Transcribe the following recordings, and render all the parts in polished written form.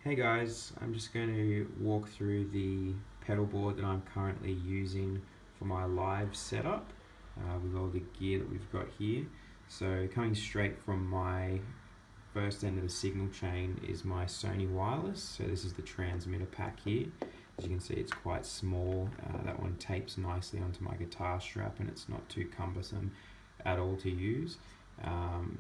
Hey guys, I'm just going to walk through the pedal board that I'm currently using for my live setup with all the gear that we've got here. So coming straight from my first end of the signal chain is my Sony wireless. So this is the transmitter pack here. As you can see, it's quite small. That one tapes nicely onto my guitar strap and it's not too cumbersome at all to use.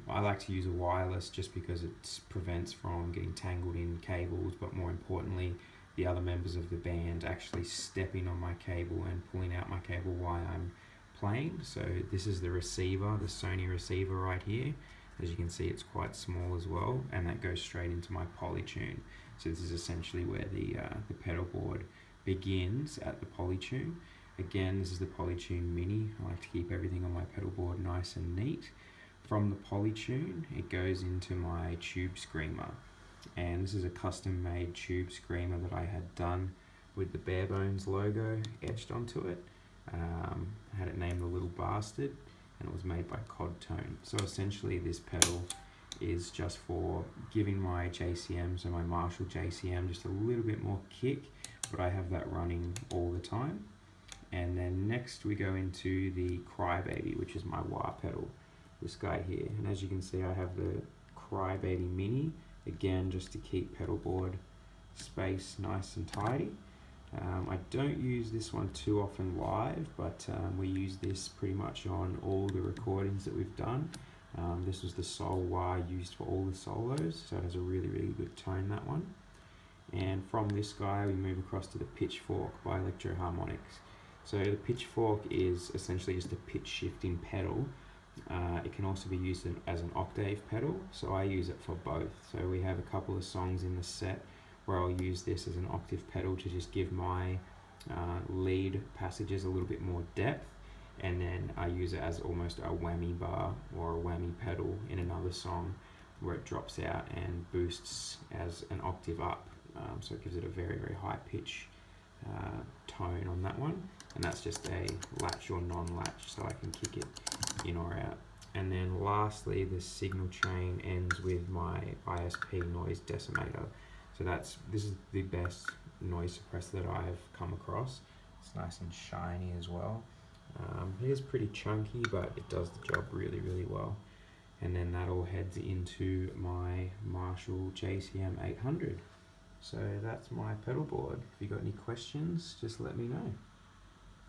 I like to use a wireless just because it prevents from getting tangled in cables, but more importantly, the other members of the band actually stepping on my cable and pulling out my cable while I'm playing. So this is the receiver, the Sony receiver right here. As you can see, it's quite small as well, and that goes straight into my Polytune. So this is essentially where the pedal board begins, at the Polytune. Again, this is the Polytune Mini. I like to keep everything on my pedal board nice and neat. From the Polytune, it goes into my Tube Screamer, and this is a custom made Tube Screamer that I had done with the Barebones logo etched onto it. I had it named the Little Bastard, and it was made by Cod Tone. So essentially this pedal is just for giving my JCM, so my Marshall JCM, just a little bit more kick, but I have that running all the time. And then next we go into the Crybaby, which is my wah pedal. This guy here, and as you can see, I have the Crybaby Mini, again just to keep pedal board space nice and tidy. I don't use this one too often live, but we use this pretty much on all the recordings that we've done. This was the Soul Wah used for all the solos, so it has a really good tone, that one. And from this guy we move across to the Pitchfork by Electro Harmonix. So the Pitchfork is essentially just a pitch shifting pedal. It can also be used as an octave pedal, so I use it for both. So we have a couple of songs in the set where I'll use this as an octave pedal to just give my lead passages a little bit more depth, and then I use it as almost a whammy bar or a whammy pedal in another song where it drops out and boosts as an octave up, so it gives it a very high pitch tone on that one. And that's just a latch or non-latch, so I can kick it in or out. And then lastly, the signal chain ends with my ISP noise decimator. So this is the best noise suppressor that I've come across. It's nice and shiny as well. It is pretty chunky, but it does the job really well. And then that all heads into my Marshall JCM 800. So that's my pedal board. If you got any questions, just let me know.